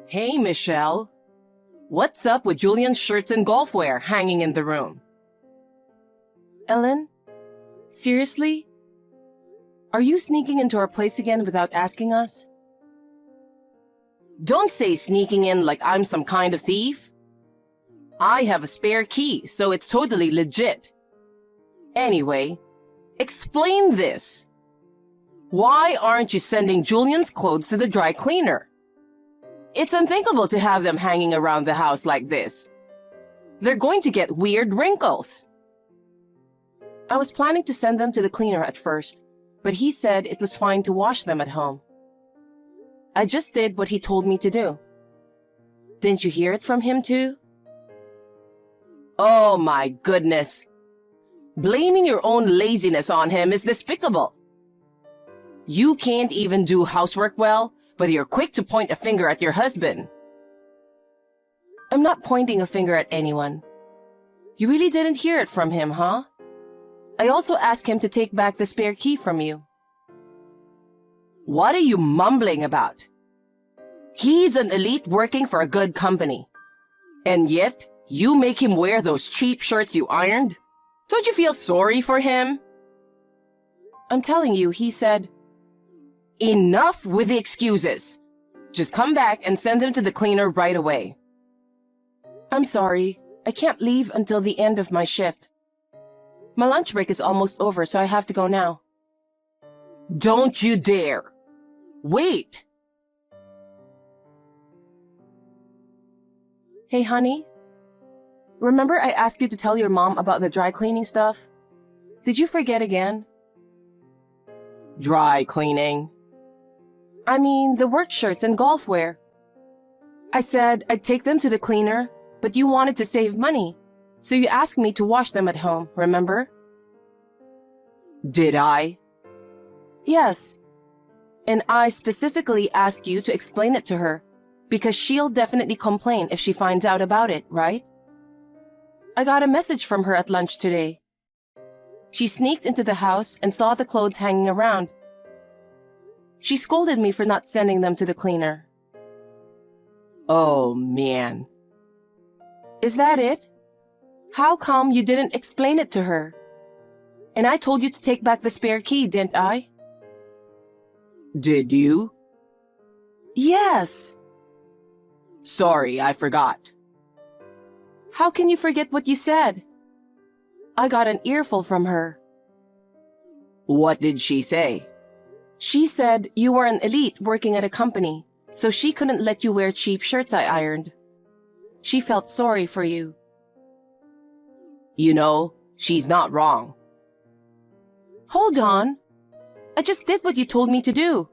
Hey, Michelle. What's up with Julian's shirts and golf wear hanging in the room? Ellen? Seriously? Are you sneaking into our place again without asking us? Don't say sneaking in like I'm some kind of thief. I have a spare key, so it's totally legit. Anyway, explain this. Why aren't you sending Julian's clothes to the dry cleaner? It's unthinkable to have them hanging around the house like this. They're going to get weird wrinkles. I was planning to send them to the cleaner at first, but he said it was fine to wash them at home. I just did what he told me to do. Didn't you hear it from him too? Oh my goodness. Blaming your own laziness on him is despicable. You can't even do housework well, but you're quick to point a finger at your husband. I'm not pointing a finger at anyone. You really didn't hear it from him, huh? I also asked him to take back the spare key from you. What are you mumbling about? He's an elite working for a good company. And yet, you make him wear those cheap shirts you ironed? Don't you feel sorry for him? I'm telling you, he said, Enough with the excuses. Just come back and send him to the cleaner right away. I'm sorry. I can't leave until the end of my shift. My lunch break is almost over, so I have to go now. Don't you dare. Wait. Hey, honey. Remember I asked you to tell your mom about the dry cleaning stuff? Did you forget again? Dry cleaning? I mean, the work shirts and golf wear. I said I'd take them to the cleaner, but you wanted to save money, so you asked me to wash them at home, remember? Did I? Yes. And I specifically asked you to explain it to her, because she'll definitely complain if she finds out about it, right? I got a message from her at lunch today. She sneaked into the house and saw the clothes hanging around. She scolded me for not sending them to the cleaner. Oh, man. Is that it? How come you didn't explain it to her? And I told you to take back the spare key, didn't I? Did you? Yes. Sorry, I forgot. How can you forget what you said? I got an earful from her. What did she say? She said you were an elite working at a company, so she couldn't let you wear cheap shirts I ironed. She felt sorry for you. You know, she's not wrong. Hold on. I just did what you told me to do.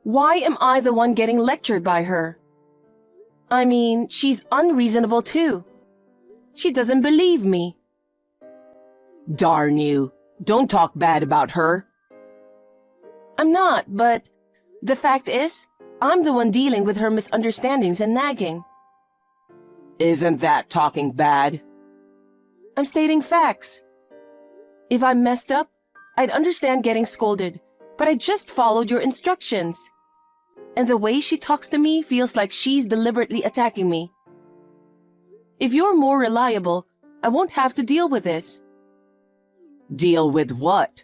Why am I the one getting lectured by her? I mean, she's unreasonable too. She doesn't believe me. Darn you. Don't talk bad about her. I'm not, but the fact is, I'm the one dealing with her misunderstandings and nagging. Isn't that talking bad? I'm stating facts. If I messed up, I'd understand getting scolded, but I just followed your instructions. And the way she talks to me feels like she's deliberately attacking me. If you're more reliable, I won't have to deal with this. Deal with what?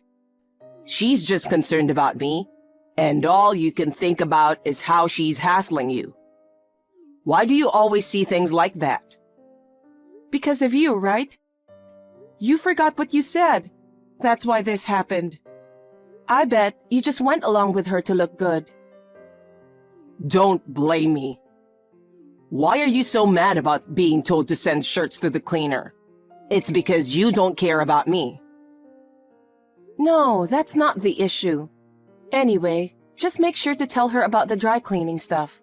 She's just concerned about me, and all you can think about is how she's hassling you. Why do you always see things like that? Because of you, right? You forgot what you said. That's why this happened. I bet you just went along with her to look good. Don't blame me. Why are you so mad about being told to send shirts to the cleaner? It's because you don't care about me. No, that's not the issue. Anyway, just make sure to tell her about the dry cleaning stuff.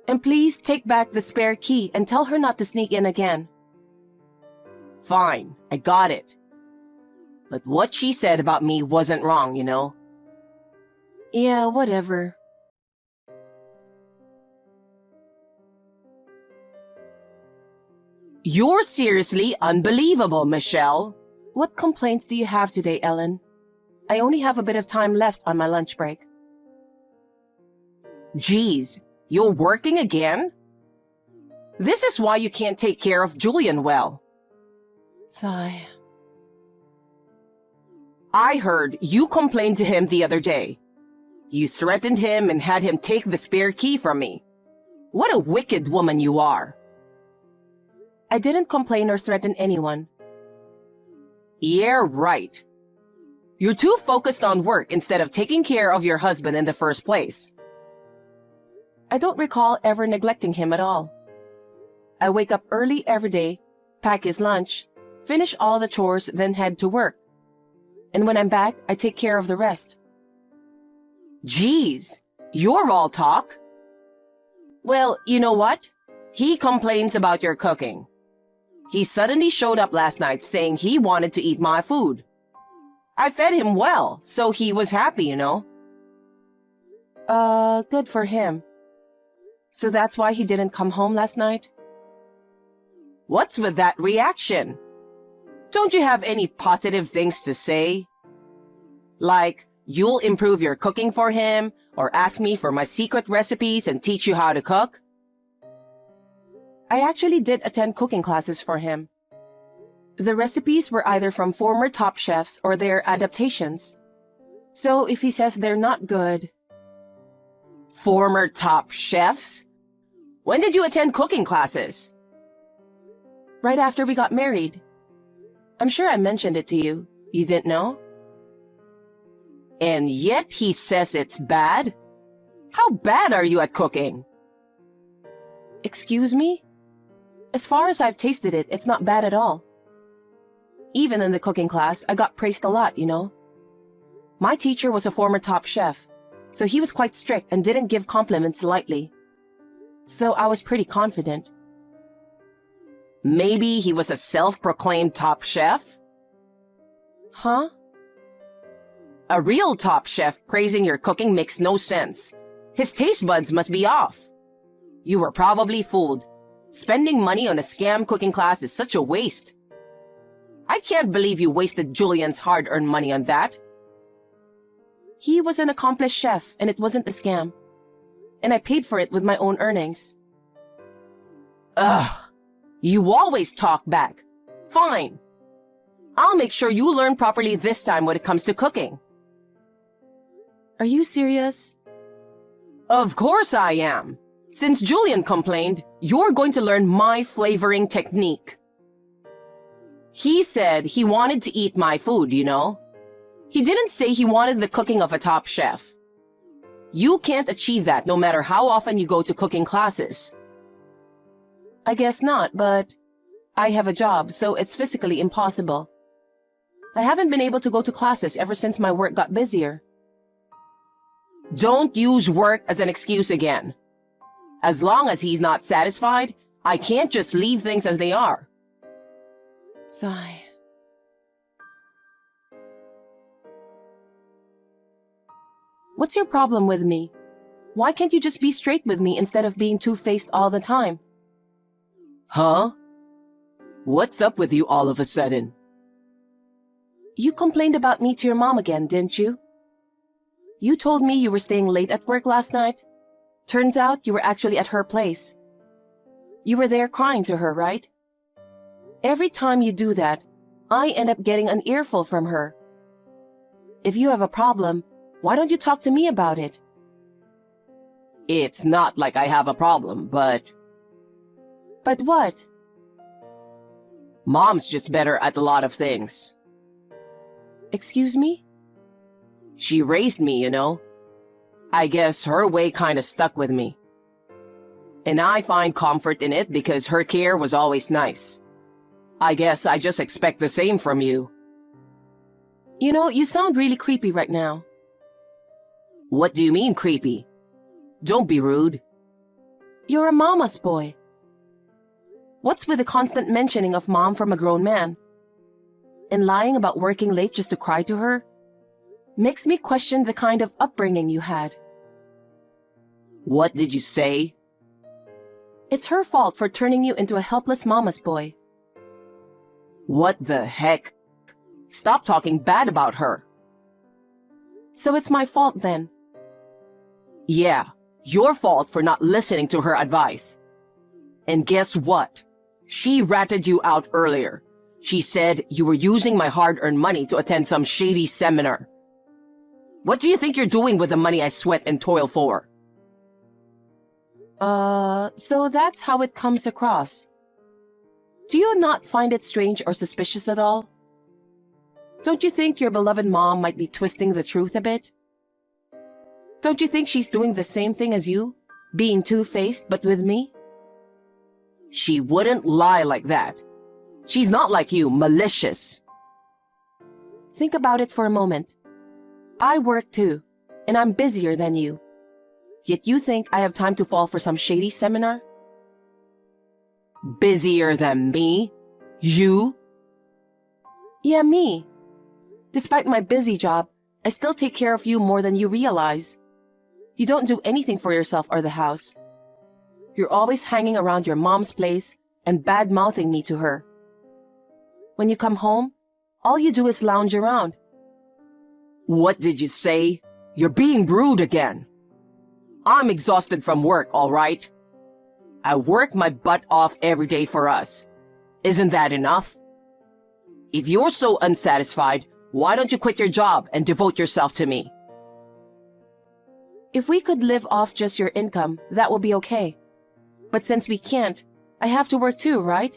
And please take back the spare key and tell her not to sneak in again. Fine, I got it. But what she said about me wasn't wrong, you know? Yeah, whatever. You're seriously unbelievable, Michelle. What complaints do you have today, Ellen? I only have a bit of time left on my lunch break. Geez, You're working again? This is why you can't take care of Julian well. Sigh. I heard you complained to him the other day. You threatened him and had him take the spare key from me. What a wicked woman you are. I didn't complain or threaten anyone. Yeah, right. You're too focused on work instead of taking care of your husband in the first place. I don't recall ever neglecting him at all. I wake up early every day, pack his lunch, finish all the chores, then head to work. And when I'm back, I take care of the rest. Geez, you're all talk. Well, you know what? He complains about your cooking. He suddenly showed up last night saying he wanted to eat my food. I fed him well, so he was happy, you know. Good for him. So that's why he didn't come home last night? What's with that reaction? Don't you have any positive things to say? Like, you'll improve your cooking for him, or ask me for my secret recipes and teach you how to cook? I actually did attend cooking classes for him. The recipes were either from former top chefs or their adaptations. So if he says they're not good... Former top chefs? When did you attend cooking classes? Right after we got married. I'm sure I mentioned it to you. You didn't know? And yet he says it's bad? How bad are you at cooking? Excuse me? As far as I've tasted it, it's not bad at all. Even in the cooking class, I got praised a lot, you know. My teacher was a former top chef, so he was quite strict and didn't give compliments lightly. So I was pretty confident. Maybe he was a self-proclaimed top chef? Huh? A real top chef praising your cooking makes no sense. His taste buds must be off. You were probably fooled. Spending money on a scam cooking class is such a waste. I can't believe you wasted Julian's hard-earned money on that. He was an accomplished chef, and it wasn't a scam. And I paid for it with my own earnings. Ugh. You always talk back. Fine. I'll make sure you learn properly this time when it comes to cooking. Are you serious? Of course I am. Since Julian complained, you're going to learn my flavoring technique. He said he wanted to eat my food, you know. He didn't say he wanted the cooking of a top chef. You can't achieve that no matter how often you go to cooking classes. I guess not, but I have a job, so it's physically impossible. I haven't been able to go to classes ever since my work got busier. Don't use work as an excuse again. As long as he's not satisfied, I can't just leave things as they are. Sigh. What's your problem with me? Why can't you just be straight with me instead of being two-faced all the time? Huh? What's up with you all of a sudden? You complained about me to your mom again, didn't you? You told me you were staying late at work last night. Turns out you were actually at her place. You were there crying to her, right? Every time you do that, I end up getting an earful from her. If you have a problem, why don't you talk to me about it? It's not like I have a problem, but... But what? Mom's just better at a lot of things. Excuse me? She raised me, you know. I guess her way kinda stuck with me. And I find comfort in it because her care was always nice. I guess I just expect the same from you. You know, you sound really creepy right now. What do you mean, creepy? Don't be rude. You're a mama's boy. What's with the constant mentioning of mom from a grown man? And lying about working late just to cry to her? Makes me question the kind of upbringing you had. What did you say? It's her fault for turning you into a helpless mama's boy. What the heck? Stop talking bad about her. So it's my fault then? Yeah, Your fault for not listening to her advice. And guess what? She ratted you out earlier. She said you were using my hard-earned money to attend some shady seminar. What do you think you're doing with the money I sweat and toil for? So that's how it comes across. Do you not find it strange or suspicious at all? Don't you think your beloved mom might be twisting the truth a bit? Don't you think she's doing the same thing as you, being two-faced but with me? She wouldn't lie like that. She's not like you, malicious. Think about it for a moment. I work too, and I'm busier than you. Yet you think I have time to fall for some shady seminar? Busier than me? You? Yeah, me. Despite my busy job, I still take care of you more than you realize. You don't do anything for yourself or the house. You're always hanging around your mom's place and bad-mouthing me to her. When you come home, all you do is lounge around. What did you say? You're being rude again. I'm exhausted from work, all right? I work my butt off every day for us. Isn't that enough? If you're so unsatisfied, why don't you quit your job and devote yourself to me? If we could live off just your income, that would be okay. But since we can't, I have to work too, right?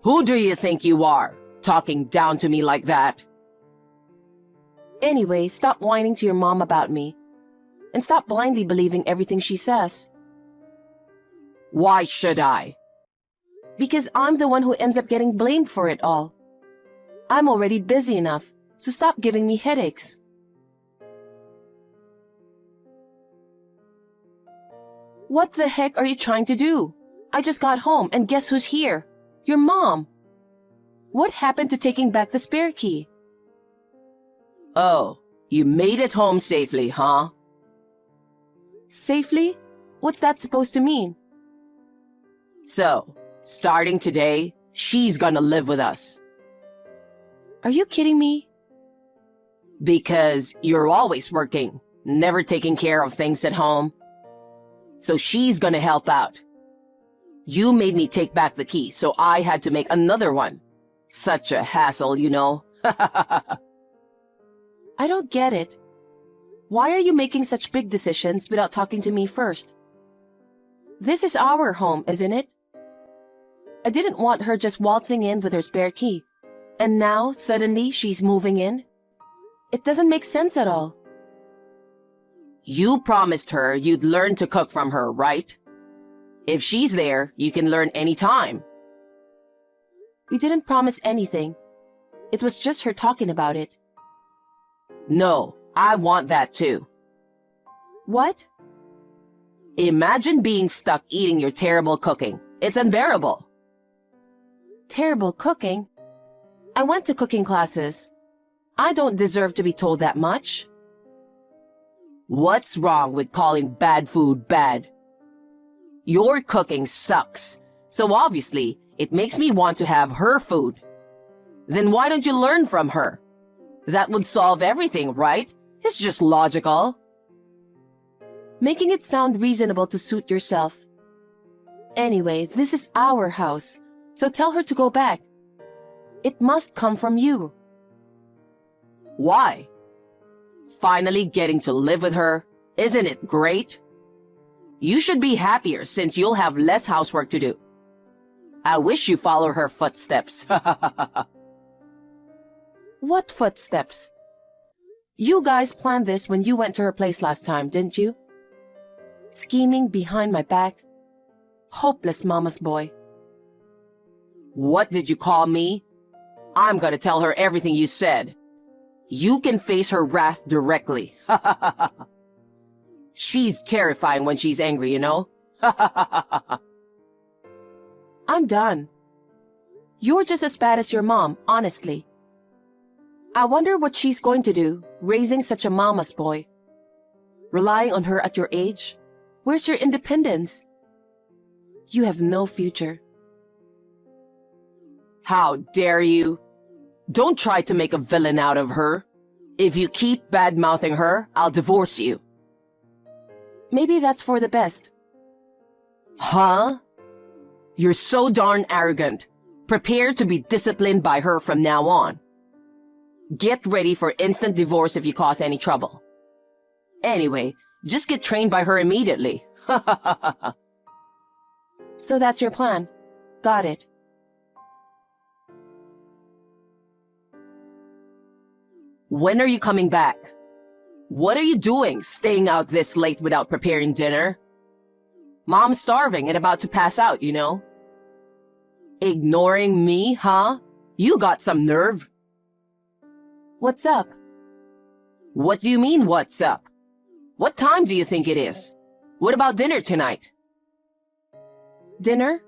Who do you think you are, talking down to me like that? Anyway, stop whining to your mom about me. And stop blindly believing everything she says. Why should I? Because I'm the one who ends up getting blamed for it all. I'm already busy enough, so stop giving me headaches. What the heck are you trying to do? I just got home and guess who's here? Your mom. What happened to taking back the spare key? Oh, you made it home safely, huh? Safely? What's that supposed to mean? So, starting today, she's gonna live with us. Are you kidding me? Because you're always working, never taking care of things at home. So she's gonna help out. You made me take back the key, so I had to make another one. Such a hassle, you know. I don't get it. Why are you making such big decisions without talking to me first? This is our home, isn't it? I didn't want her just waltzing in with her spare key. And now, suddenly, she's moving in? It doesn't make sense at all. You promised her you'd learn to cook from her, right? If she's there, you can learn anytime. We didn't promise anything. It was just her talking about it. No, I want that too. What? Imagine being stuck eating your terrible cooking. It's unbearable. Terrible cooking? I went to cooking classes. I don't deserve to be told that much. What's wrong with calling bad food bad? Your cooking sucks, so obviously it makes me want to have her food. Then why don't you learn from her? That would solve everything, right? It's just logical. Making it sound reasonable to suit yourself. Anyway, this is our house, so tell her to go back. It must come from you. Why? Finally getting to live with her, isn't it great? You should be happier since you'll have less housework to do. I wish you follow her footsteps. What footsteps? You guys planned this when you went to her place last time, didn't you? Scheming behind my back. Hopeless mama's boy. What did you call me? I'm gonna tell her everything you said. You can face her wrath directly. She's terrifying when she's angry, you know? I'm done. You're just as bad as your mom, honestly. I wonder what she's going to do, raising such a mama's boy. Relying on her at your age? Where's your independence? You have no future. How dare you? Don't try to make a villain out of her. If you keep bad-mouthing her, I'll divorce you. Maybe that's for the best. Huh? You're so darn arrogant. Prepare to be disciplined by her from now on. Get ready for instant divorce if you cause any trouble. Anyway, just get trained by her immediately. So that's your plan. Got it. When are you coming back? What are you doing, staying out this late without preparing dinner? Mom's starving and about to pass out, you know. Ignoring me, huh? You got some nerve. What's up? What do you mean, what's up? What time do you think it is? What about dinner tonight? Dinner?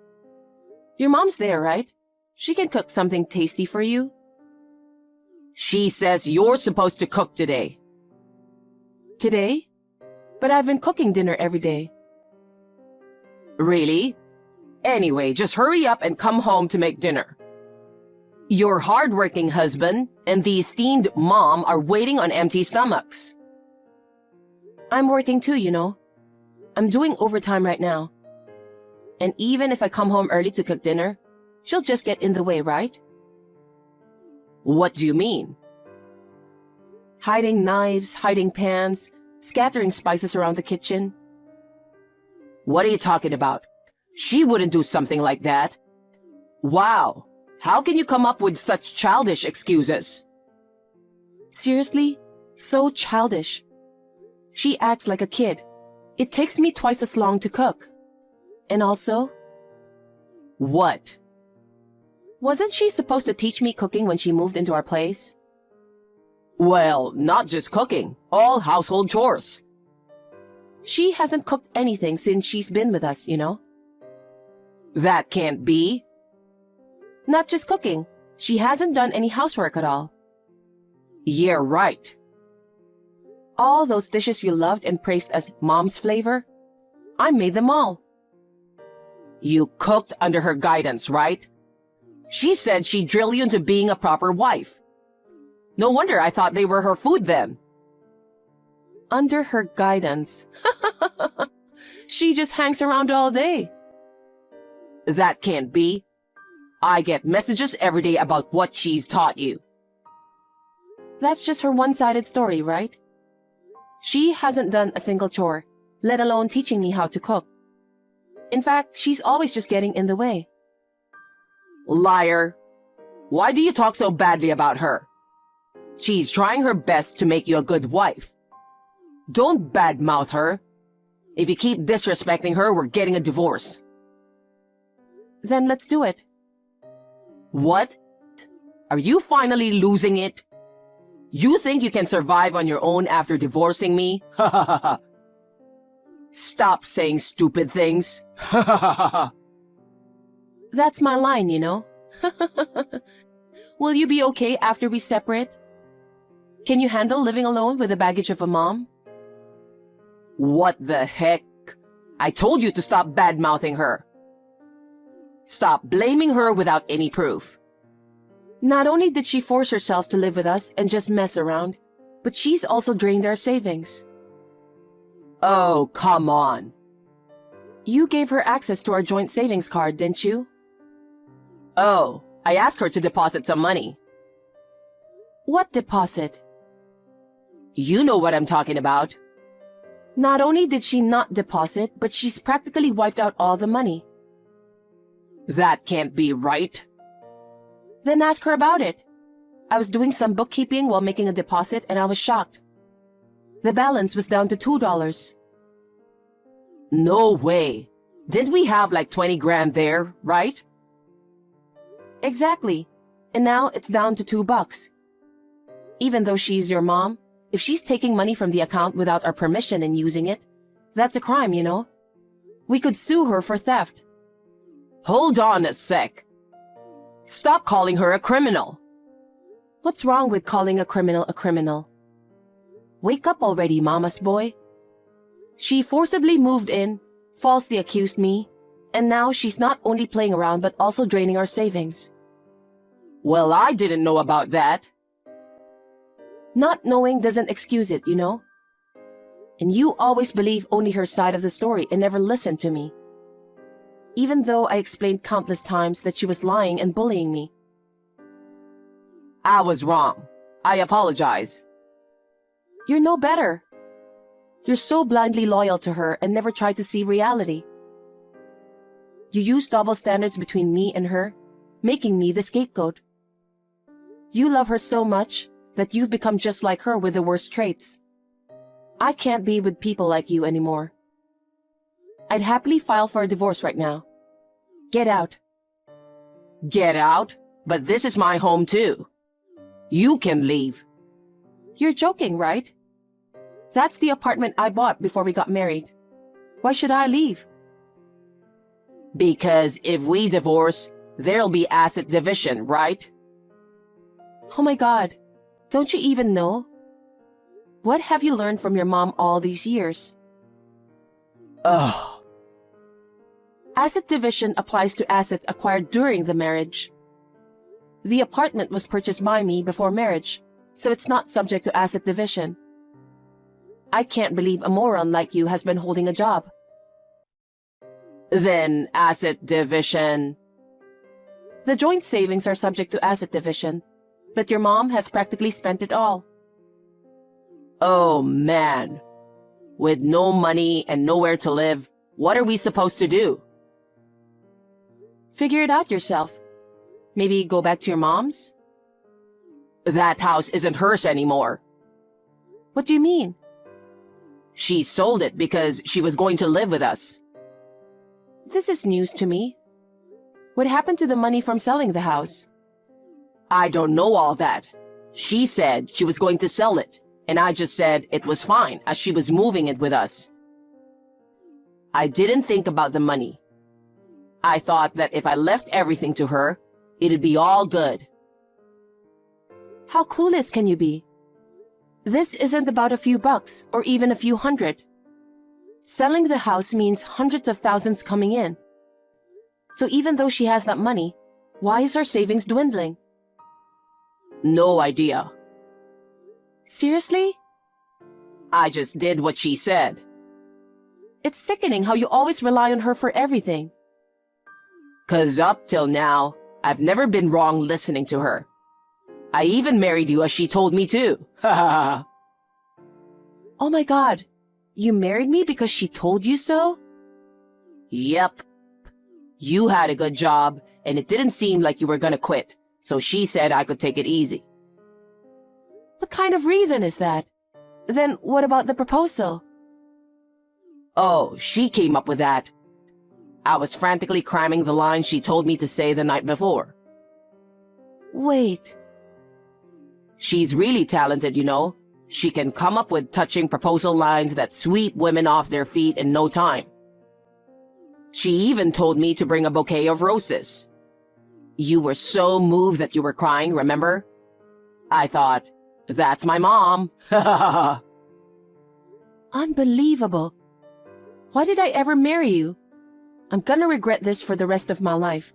Your mom's there, right? She can cook something tasty for you. She says you're supposed to cook today. Today? But I've been cooking dinner every day. Really? Anyway, just hurry up and come home to make dinner. Your hardworking husband and the esteemed mom are waiting on empty stomachs. I'm working too, you know. I'm doing overtime right now. And even if I come home early to cook dinner, she'll just get in the way, right? What do you mean? Hiding knives, hiding pans, scattering spices around the kitchen. What are you talking about? She wouldn't do something like that. Wow, how can you come up with such childish excuses? Seriously? So childish. She acts like a kid. It takes me twice as long to cook. And also... What? Wasn't she supposed to teach me cooking when she moved into our place? Well, not just cooking, all household chores. She hasn't cooked anything since she's been with us, you know? That can't be. Not just cooking. She hasn't done any housework at all. Yeah, right. All those dishes you loved and praised as mom's flavor, I made them all. You cooked under her guidance, right? She said she'd drill you into being a proper wife. No wonder I thought they were her food then. Under her guidance. She just hangs around all day. That can't be. I get messages every day about what she's taught you. That's just her one-sided story, right? She hasn't done a single chore, let alone teaching me how to cook. In fact, she's always just getting in the way. Liar. Why do you talk so badly about her? She's trying her best to make you a good wife. Don't badmouth her. If you keep disrespecting her, we're getting a divorce. Then let's do it. What? Are you finally losing it? You think you can survive on your own after divorcing me? Ha ha ha ha. Stop saying stupid things. Ha ha ha ha. That's my line, you know. Will you be okay after we separate? Can you handle living alone with the baggage of a mom? What the heck? I told you to stop bad-mouthing her. Stop blaming her without any proof. Not only did she force herself to live with us and just mess around, but she's also drained our savings. Oh, come on. You gave her access to our joint savings card, didn't you? Oh, I asked her to deposit some money. What deposit? You know what I'm talking about. Not only did she not deposit, but she's practically wiped out all the money. That can't be right. Then ask her about it. I was doing some bookkeeping while making a deposit and I was shocked. The balance was down to $2. No way. Didn't we have like 20 grand there, right? Exactly. And now it's down to $2. Even though she's your mom, if she's taking money from the account without our permission and using it, that's a crime, you know? We could sue her for theft. Hold on a sec. Stop calling her a criminal. What's wrong with calling a criminal a criminal? Wake up already, mama's boy. She forcibly moved in, falsely accused me, and now she's not only playing around but also draining our savings. Well, I didn't know about that. Not knowing doesn't excuse it, you know? And you always believe only her side of the story and never listen to me. Even though I explained countless times that she was lying and bullying me. I was wrong. I apologize. You're no better. You're so blindly loyal to her and never try to see reality. You use double standards between me and her, making me the scapegoat. You love her so much that you've become just like her with the worst traits. I can't be with people like you anymore. I'd happily file for a divorce right now. Get out. Get out? But this is my home too. You can leave. You're joking, right? That's the apartment I bought before we got married. Why should I leave? Because if we divorce, there'll be asset division, right? Oh my God, don't you even know? What have you learned from your mom all these years? Ugh. Asset division applies to assets acquired during the marriage. The apartment was purchased by me before marriage, so it's not subject to asset division. I can't believe a moron like you has been holding a job. Then asset division. The joint savings are subject to asset division, but your mom has practically spent it all. Oh man. With no money and nowhere to live, what are we supposed to do? Figure it out yourself. Maybe go back to your mom's? That house isn't hers anymore. What do you mean? She sold it because she was going to live with us. This is news to me. What happened to the money from selling the house? I don't know all that. She said she was going to sell it, and I just said it was fine as she was moving it with us. I didn't think about the money. I thought that if I left everything to her, it'd be all good. How clueless can you be? This isn't about a few bucks or even a few hundred. Selling the house means hundreds of thousands coming in. So even though she has that money, why is her savings dwindling? No idea. Seriously? I just did what she said. It's sickening how you always rely on her for everything. 'Cause up till now, I've never been wrong listening to her. I even married you as she told me to. Ha ha ha. Oh my God, you married me because she told you so? Yep. You had a good job, and it didn't seem like you were gonna quit, so she said I could take it easy. What kind of reason is that? Then what about the proposal? Oh, she came up with that. I was frantically cramming the lines she told me to say the night before. Wait. She's really talented, you know. She can come up with touching proposal lines that sweep women off their feet in no time. She even told me to bring a bouquet of roses. You were so moved that you were crying, remember? I thought, that's my mom. Unbelievable. Why did I ever marry you? I'm gonna regret this for the rest of my life.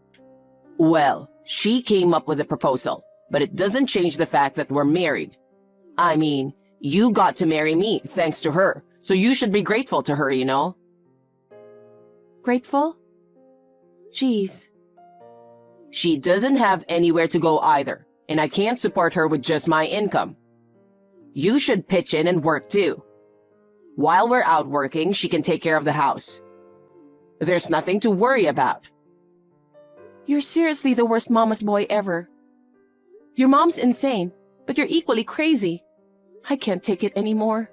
Well, she came up with a proposal, but it doesn't change the fact that we're married. I mean, you got to marry me thanks to her, so you should be grateful to her, you know? Grateful? Jeez. She doesn't have anywhere to go either, and I can't support her with just my income. You should pitch in and work too. While we're out working, she can take care of the house. There's nothing to worry about. You're seriously the worst mama's boy ever. Your mom's insane, but you're equally crazy. I can't take it anymore.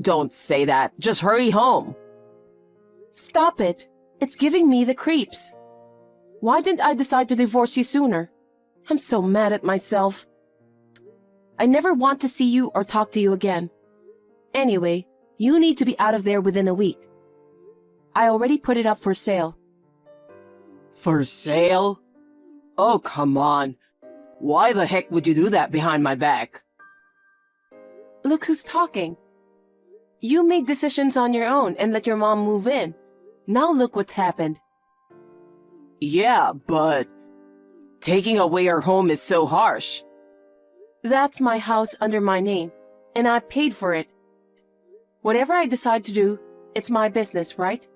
Don't say that. Just hurry home. Stop it. It's giving me the creeps. Why didn't I decide to divorce you sooner? I'm so mad at myself. I never want to see you or talk to you again. Anyway, you need to be out of there within a week. I already put it up for sale. For sale? Oh, come on. Why the heck would you do that behind my back? Look who's talking. You made decisions on your own and let your mom move in. Now look what's happened. Yeah, but taking away our home is so harsh. That's my house under my name, and I paid for it. Whatever I decide to do, it's my business, right?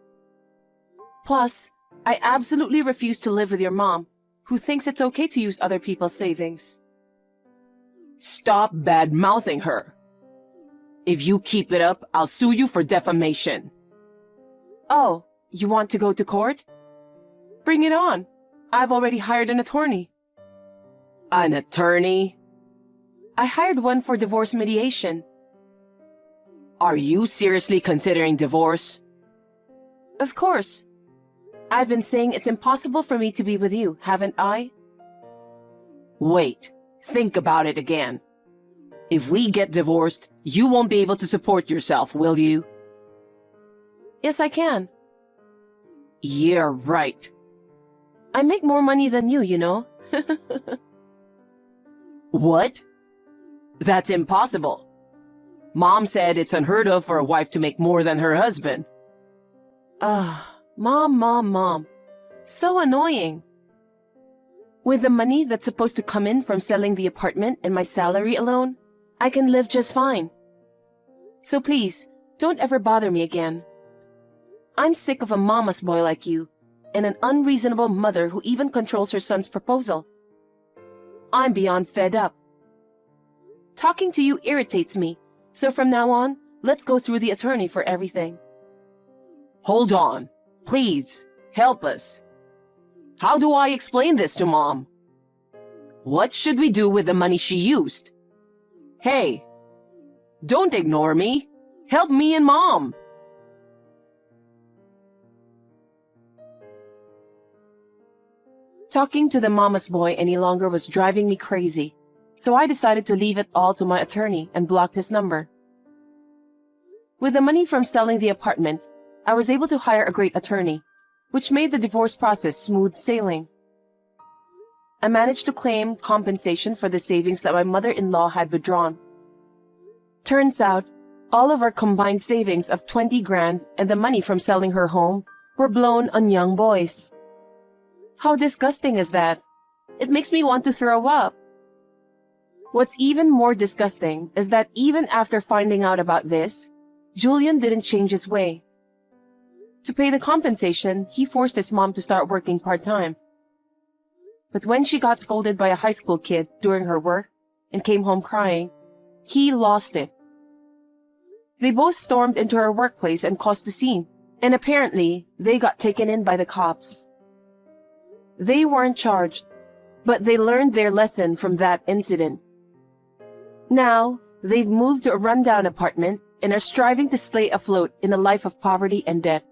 Plus, I absolutely refuse to live with your mom, who thinks it's okay to use other people's savings. Stop bad-mouthing her. If you keep it up, I'll sue you for defamation. Oh, you want to go to court? Bring it on. I've already hired an attorney. An attorney? I hired one for divorce mediation. Are you seriously considering divorce? Of course. I've been saying it's impossible for me to be with you, haven't I? Wait, think about it again. If we get divorced, you won't be able to support yourself, will you? Yes, I can. Yeah, right. I make more money than you, you know. What? That's impossible. Mom said it's unheard of for a wife to make more than her husband. Mom. So annoying. With the money that's supposed to come in from selling the apartment and my salary alone, I can live just fine. So please, don't ever bother me again. I'm sick of a mama's boy like you, and an unreasonable mother who even controls her son's proposal. I'm beyond fed up. Talking to you irritates me, so from now on, let's go through the attorney for everything. Hold on. Please, help us. How do I explain this to Mom? What should we do with the money she used? Hey, don't ignore me. Help me and Mom. Talking to the mama's boy any longer was driving me crazy, so I decided to leave it all to my attorney and blocked his number. With the money from selling the apartment, I was able to hire a great attorney, which made the divorce process smooth sailing. I managed to claim compensation for the savings that my mother-in-law had withdrawn. Turns out, all of our combined savings of 20 grand and the money from selling her home were blown on young boys. How disgusting is that? It makes me want to throw up. What's even more disgusting is that even after finding out about this, Julian didn't change his way. To pay the compensation, he forced his mom to start working part-time. But when she got scolded by a high school kid during her work and came home crying, he lost it. They both stormed into her workplace and caused a scene, and apparently they got taken in by the cops. They weren't charged, but they learned their lesson from that incident. Now, they've moved to a rundown apartment and are striving to stay afloat in a life of poverty and debt.